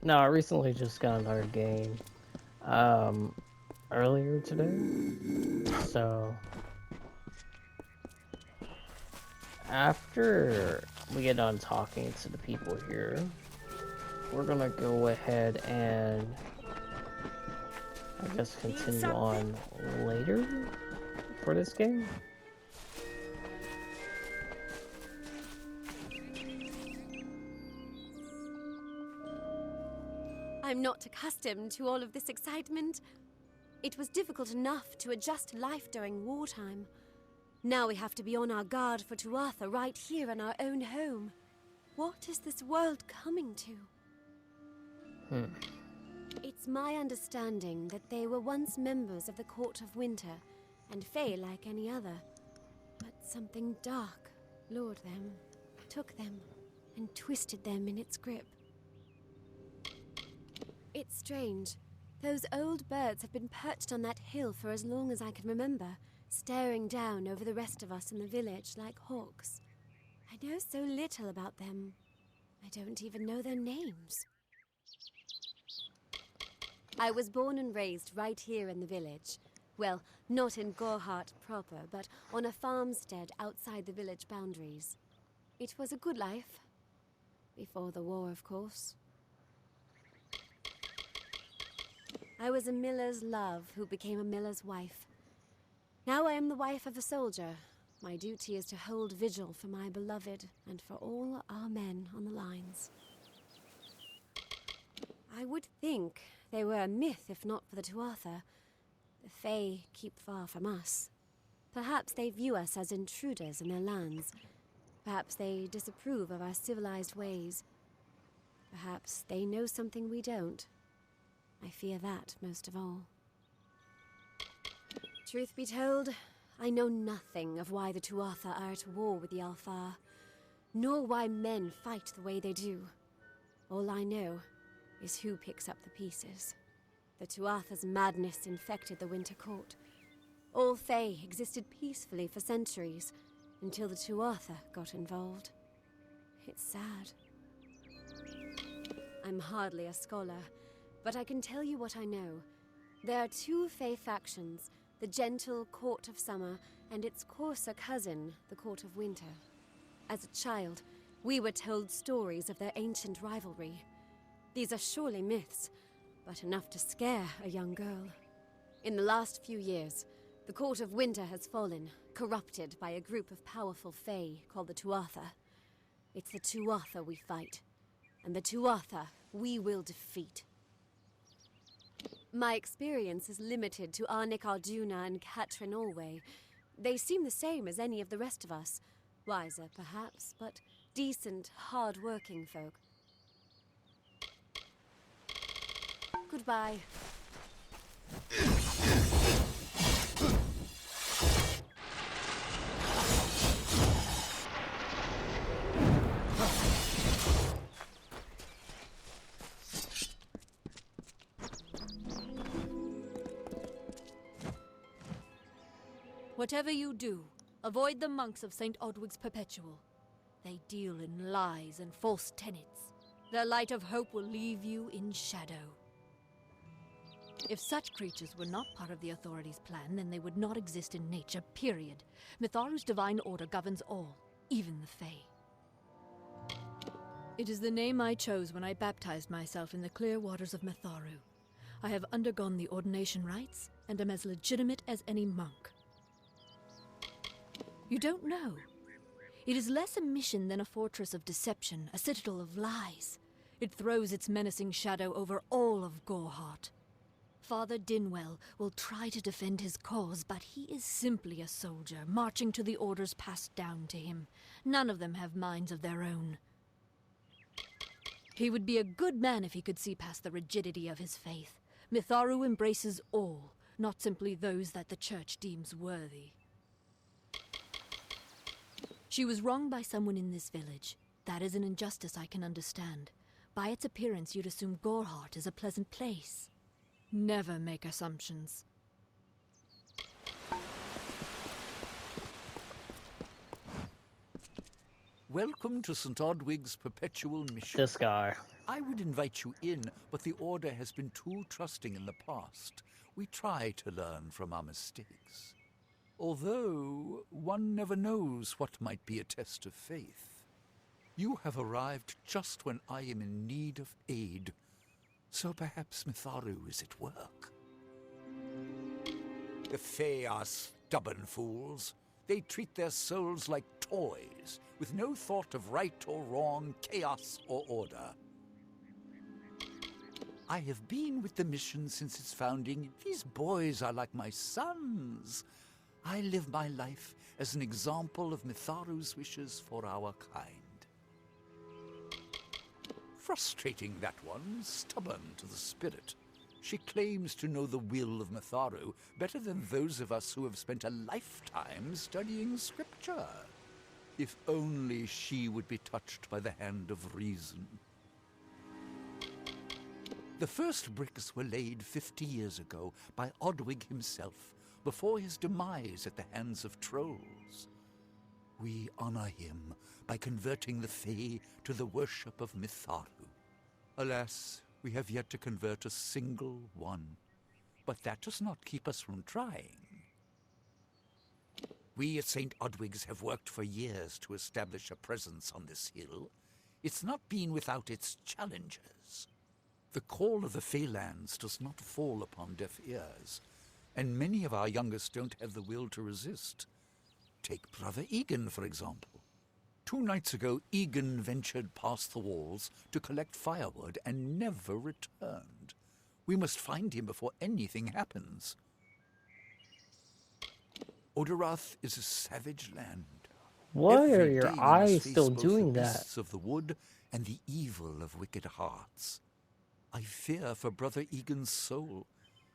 No, I recently just got another game. Um, earlier today. So after we get done talking to the people here, we're gonna go ahead and I guess continue on later for this game. I'm not accustomed to all of this excitement. It was difficult enough to adjust to life during wartime. Now we have to be on our guard for Tuatha right here in our own home. What is this world coming to? It's my understanding that they were once members of the Court of Winter, and Fae like any other. But something dark lured them, took them, and twisted them in its grip. It's strange. Those old birds have been perched on that hill for as long as I can remember, staring down over the rest of us in the village like hawks. I know so little about them. I don't even know their names. I was born and raised right here in the village. Well, not in Gorhart proper, but on a farmstead outside the village boundaries. It was a good life. Before the war, of course. I was a miller's love who became a miller's wife. Now I am the wife of a soldier. My duty is to hold vigil for my beloved and for all our men on the lines. I would think they were a myth if not for the Tuatha. The Fae keep far from us. Perhaps they view us as intruders in their lands. Perhaps they disapprove of our civilized ways. Perhaps they know something we don't. I fear that most of all. Truth be told, I know nothing of why the Tuatha are at war with the Alfar, nor why men fight the way they do. All I know is who picks up the pieces. The Tuatha's madness infected the Winter Court. All Fae existed peacefully for centuries, until the Tuatha got involved. It's sad. I'm hardly a scholar, but I can tell you what I know. There are two Fae factions, the gentle Court of Summer and its coarser cousin, the Court of Winter. As a child, we were told stories of their ancient rivalry. These are surely myths, but enough to scare a young girl. In the last few years, the Court of Winter has fallen, corrupted by a group of powerful Fae called the Tuatha. It's the Tuatha we fight, and the Tuatha we will defeat. My experience is limited to Arnik Arjuna and Katrin Allway. They seem the same as any of the rest of us. Wiser, perhaps, but decent, hard-working folk. Goodbye. Whatever you do, avoid the monks of St. Odwig's Perpetual. They deal in lies and false tenets. Their light of hope will leave you in shadow. If such creatures were not part of the authorities' plan, then they would not exist in nature, period. Mitharu's divine order governs all, even the Fae. It is the name I chose when I baptized myself in the clear waters of Mitharu. I have undergone the ordination rites, and am as legitimate as any monk. You don't know. It is less a mission than a fortress of deception, a citadel of lies. It throws its menacing shadow over all of Gorhart. Father Dinwell will try to defend his cause, but he is simply a soldier, marching to the orders passed down to him. None of them have minds of their own. He would be a good man if he could see past the rigidity of his faith. Mitharu embraces all, not simply those that the Church deems worthy. She was wronged by someone in this village. That is an injustice I can understand. By its appearance, you'd assume Gorhart is a pleasant place. Never make assumptions. Welcome to St. Odwig's Perpetual Mission. This guy. I would invite you in, but the Order has been too trusting in the past. We try to learn from our mistakes. Although, one never knows what might be a test of faith. You have arrived just when I am in need of aid, so perhaps Mitharu is at work. The Fae are stubborn fools. They treat their souls like toys, with no thought of right or wrong, chaos or order. I have been with the mission since its founding. These boys are like my sons. I live my life as an example of Mitharu's wishes for our kind. Frustrating, that one, stubborn to the spirit. She claims to know the will of Mitharu better than those of us who have spent a lifetime studying scripture. If only she would be touched by the hand of reason. The first bricks were laid 50 years ago by Odwig himself, before his demise at the hands of trolls. We honor him by converting the Fae to the worship of Mitharu. Alas, we have yet to convert a single one. But that does not keep us from trying. We at St. Odwig's have worked for years to establish a presence on this hill. It's not been without its challenges. The call of the Feylands does not fall upon deaf ears, and many of our youngest don't have the will to resist. Take Brother Egan, for example. 2 nights ago, Egan ventured past the walls to collect firewood and never returned. We must find him before anything happens. Oderath is a savage land. Why are Every your day we must eyes face still both doing the that? beasts of the wood and the evil of wicked hearts. I fear for Brother Egan's soul.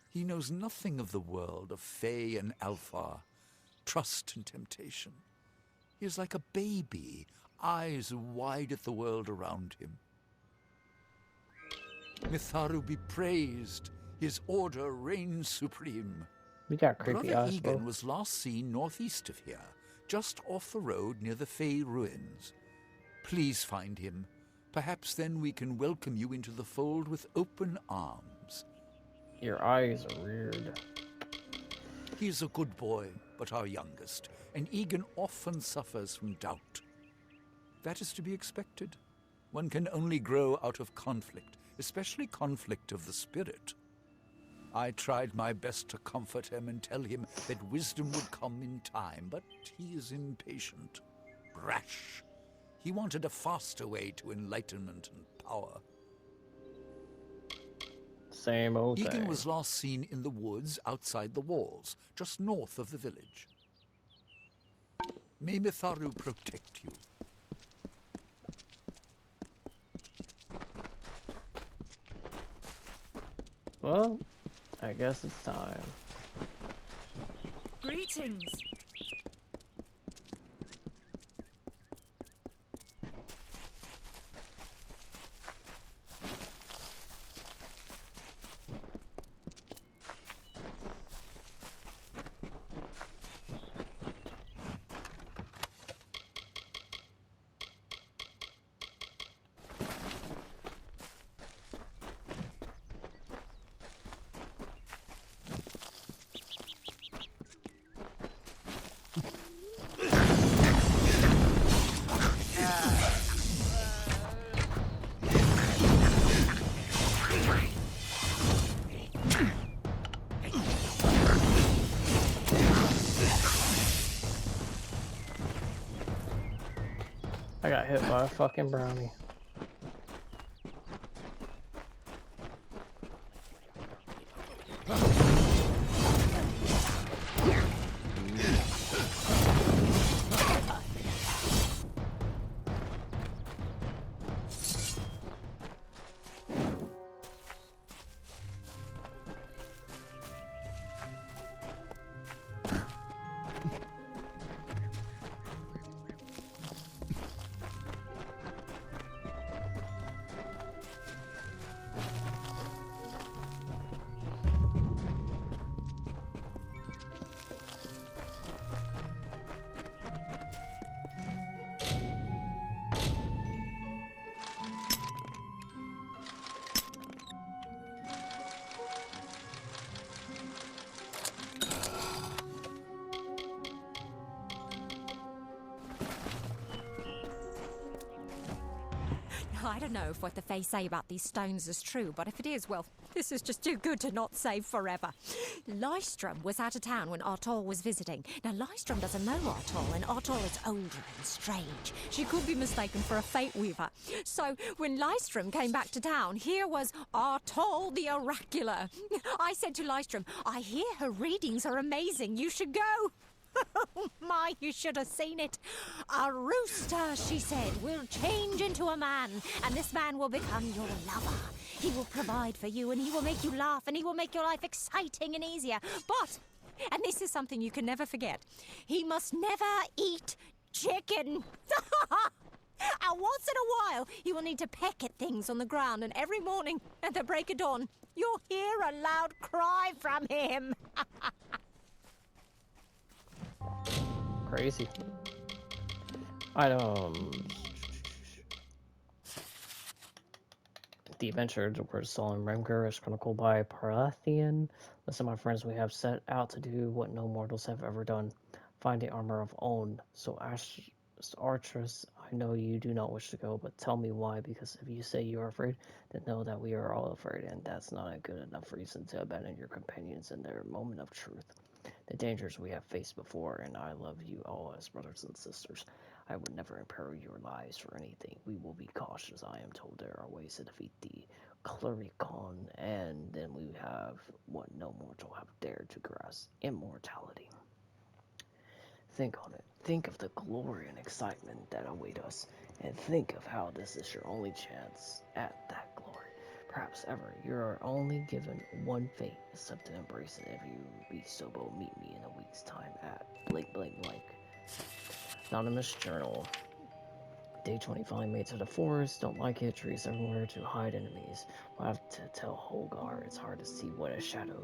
He knows nothing of the world of Fae and Alpha, trust and temptation. He is like a baby, eyes wide at the world around him. Mitharu be praised. His order reigns supreme. We got creepy Brother eyes, Egan bro. was last seen northeast of here, just off the road near the Fae ruins. Please find him. Perhaps then we can welcome you into the fold with open arms. Your eyes are weird. He is a good boy, but our youngest, and Egan often suffers from doubt. That is to be expected. One can only grow out of conflict, especially conflict of the spirit. I tried my best to comfort him and tell him that wisdom would come in time, but he is impatient, rash. He wanted a faster way to enlightenment and power. Same old Egan thing. was last seen in the woods outside the walls, just north of the village. May Mitharu protect you. Well, I guess it's time. Greetings. I got hit by a fucking brownie. I don't know if what the Fae say about these stones is true, but if it is, well, this is just too good to not save forever. Lystrom was out of town when Artol was visiting. Now, Lystrom doesn't know Artol, and Artol is older and strange. She could be mistaken for a Fate Weaver. So, when Lystrom came back to town, here was Artol the Oracular. I said to Lystrom, I hear her readings are amazing. You should go. Oh my, you should have seen it. A rooster, she said, will change into a man, and this man will become your lover. He will provide for you, and he will make you laugh, and he will make your life exciting and easier. But, and this is something you can never forget, he must never eat chicken. And once in a while, he will need to peck at things on the ground, and every morning at the break of dawn, you'll hear a loud cry from him. Crazy. Items. The adventure towards Sol and Remger is chronicled by Parathian. Listen, my friends, we have set out to do what no mortals have ever done. Find the armor of On. So, Artress, I know you do not wish to go, but tell me why, because if you say you are afraid, then know that we are all afraid, and that's not a good enough reason to abandon your companions in their moment of truth. The dangers we have faced before, and I love you all as brothers and sisters. I would never imperil your lives for anything. We will be cautious. I am told there are ways to defeat the Clericon, and then we have what no mortal have dared to grasp: immortality. Think on it. Think of the glory and excitement that await us, and think of how this is your only chance at that glory. Perhaps ever. You are only given one fate. Accept and embrace it. If you be so bold, meet me in a week's time at blank blank blank. Anonymous journal. Day 25, made to the forest. Don't like it. Trees everywhere to hide enemies. We'll have to tell Holgar. It's hard to see what a shadow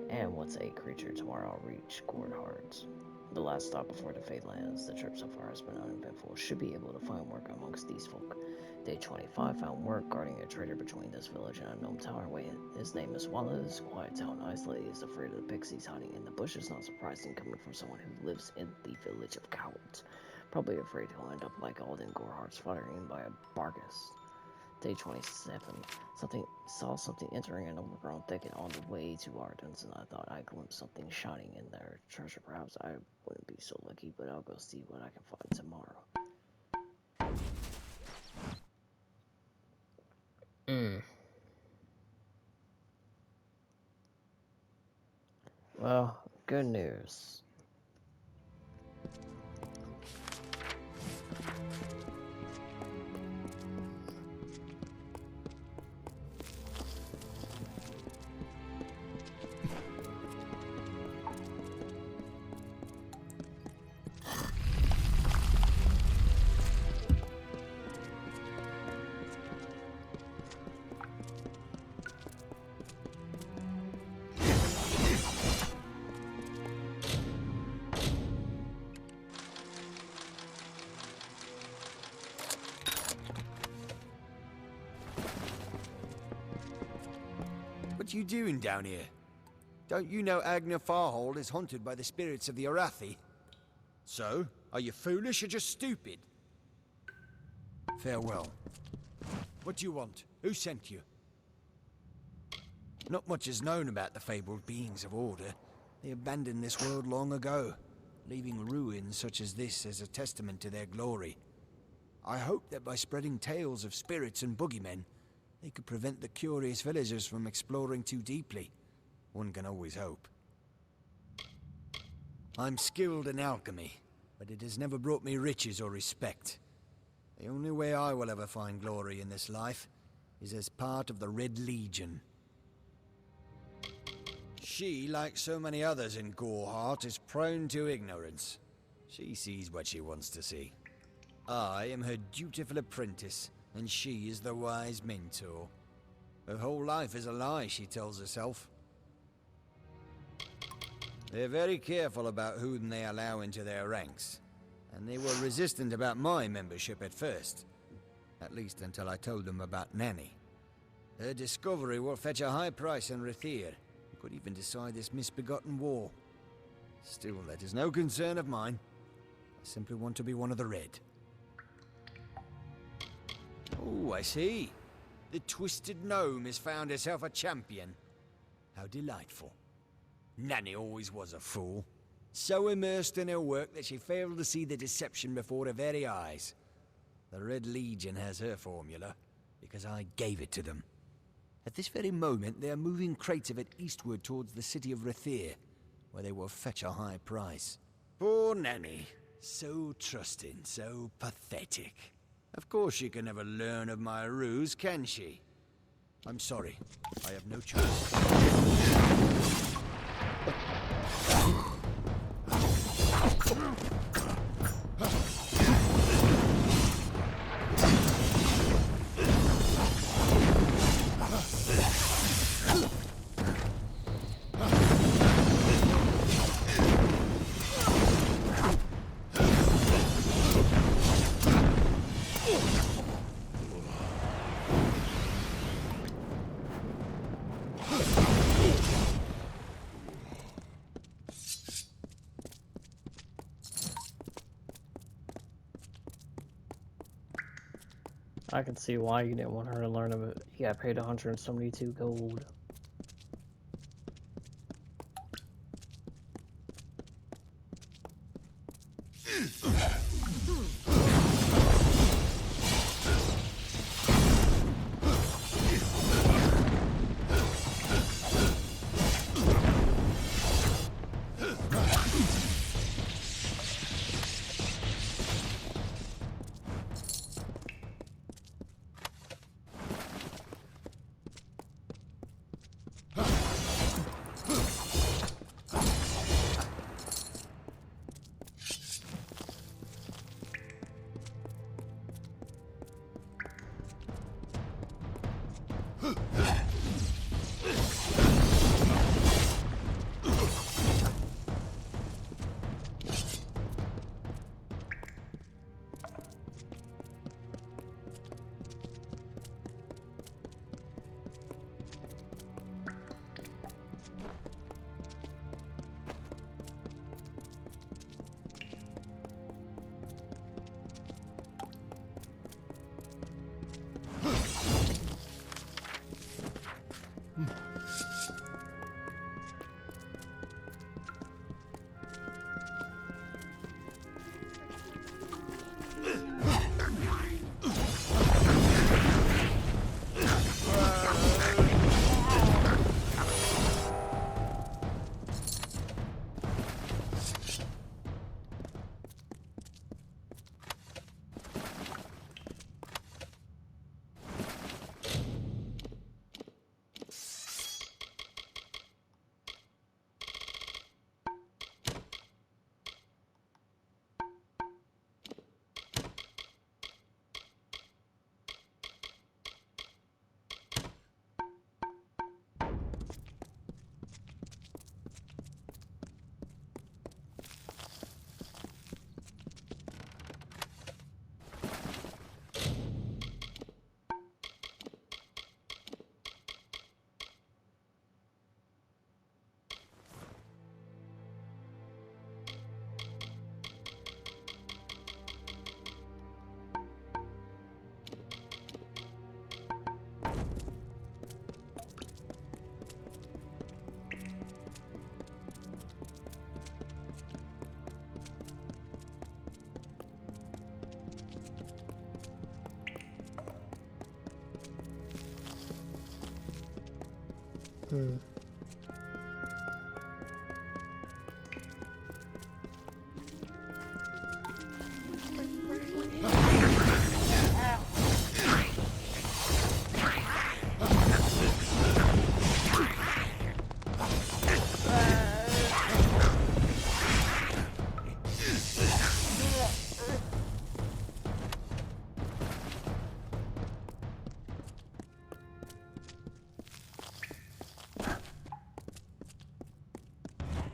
and what's a creature. Tomorrow I'll reach Gordhards. The last stop before the Fate Lands. The trip so far has been uneventful. Should be able to find work amongst these folk. Day 25, found work guarding a trader between this village and a gnome tower. Wait, his name is Wallace. Quiet town, isolated, is afraid of the pixies hiding in the bushes. Not surprising coming from someone who lives in the village of cowards. Probably afraid he'll end up like Alden Gorhart's firing by a Bargus. Day 27. Saw something entering an overgrown thicket on the way to Ardens, and I thought I glimpsed something shining in there. Treasure, perhaps. I wouldn't be so lucky, but I'll go see what I can find tomorrow. Well, good news. What you doing down here? Don't you know Agna Farhold is haunted by the spirits of the Arathi? So, are you foolish or just stupid? Farewell. What do you want? Who sent you? Not much is known about the fabled beings of Order. They abandoned this world long ago, leaving ruins such as this as a testament to their glory. I hope that by spreading tales of spirits and boogeymen, they could prevent the curious villagers from exploring too deeply. One can always hope. I'm skilled in alchemy, but it has never brought me riches or respect. The only way I will ever find glory in this life is as part of the Red Legion. She, like so many others in Goreheart, is prone to ignorance. She sees what she wants to see. I am her dutiful apprentice, and she is the wise mentor. Her whole life is a lie, she tells herself. They're very careful about whom they allow into their ranks, and they were resistant about my membership at first. At least until I told them about Nanny. Her discovery will fetch a high price in Rathir. Could even decide this misbegotten war. Still, that is no concern of mine. I simply want to be one of the Red. Oh, I see. The twisted gnome has found herself a champion. How delightful. Nanny always was a fool. So immersed in her work that she failed to see the deception before her very eyes. The Red Legion has her formula, because I gave it to them. At this very moment, they are moving crates of it eastward towards the city of Rathir, where they will fetch a high price. Poor Nanny. So trusting, so pathetic. Of course she can never learn of my ruse, can she? I'm sorry. I have no choice. I can see why you didn't want her to learn of it. You got paid 172 gold.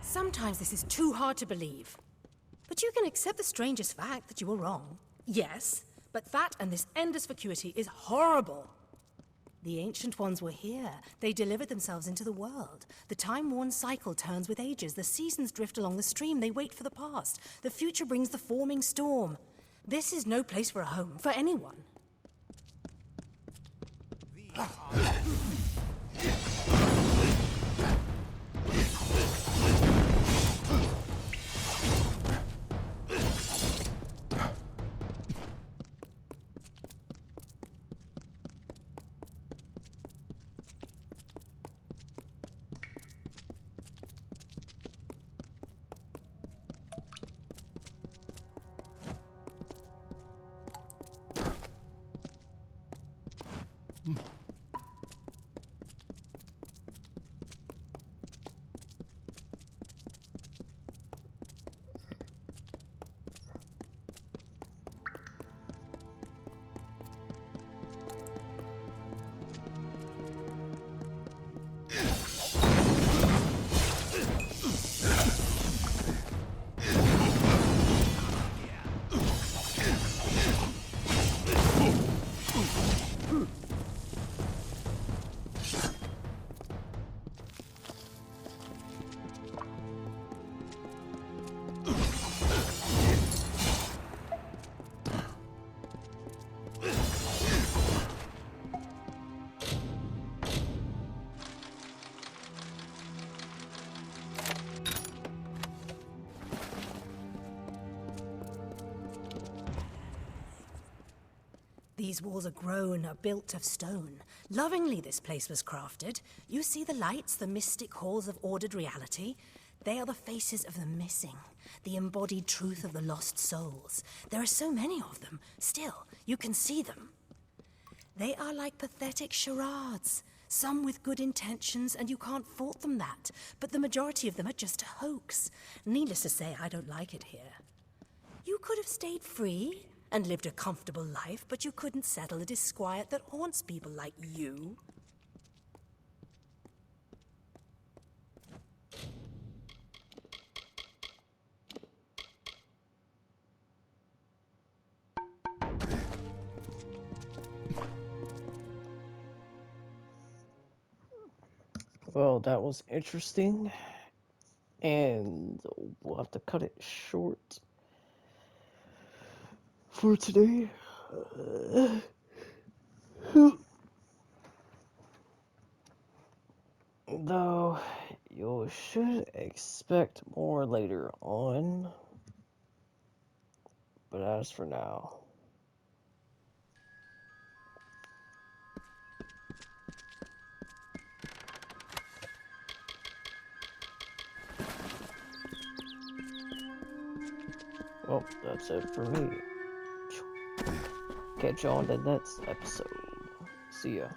Sometimes this is too hard to believe. But you can accept the strangest fact that you were wrong. Yes, but that and this endless vacuity is horrible. The Ancient Ones were here. They delivered themselves into the world. The time-worn cycle turns with ages. The seasons drift along the stream. They wait for the past. The future brings the forming storm. This is no place for a home, for anyone. These walls are grown, are built of stone. Lovingly this place was crafted. You see the lights, the mystic halls of ordered reality? They are the faces of the missing, the embodied truth of the lost souls. There are so many of them. Still, you can see them. They are like pathetic charades. Some with good intentions, and you can't fault them that. But the majority of them are just a hoax. Needless to say, I don't like it here. You could have stayed free and lived a comfortable life, but you couldn't settle the disquiet that haunts people like you. Well, that was interesting, and we'll have to cut it short for today. Though you should expect more later on, but as for now, well, that's it for me. Catch you on the next episode. See ya.